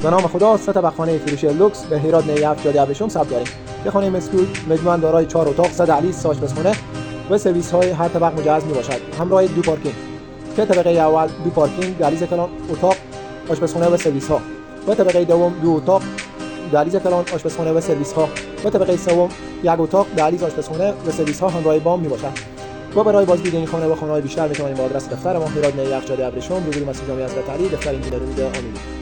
به نام خدا، سه طبق خانه فروش لوکس به هرات نی 7 جاده ابریشم ثبت داریم که خانه مسکول مجموعاً دارای 4 اتاق، 100 لیز آشپزخانه و سرویس های هر طبق مجهز می باشد، همراه 2 پارکینگ که طبقه اول 2 پارکینگ، دهلیز کلان، اتاق، آشپزخانه و سرویس ها و طبقه دوم 2 اتاق، دهلیز کلان، آشپزخانه و سرویس ها و طبقه سوم 1 اتاق، دهلیز آشپزخانه و سرویس ها همراه بام می باشد. و برای بازدید این خانه و خانه‌های بیشتر میتونید با آدرس دفتر ما هرات نی 7 جاده ابریشم روبروی مسجد جامع حضرت علی دفتر انجینری امیدی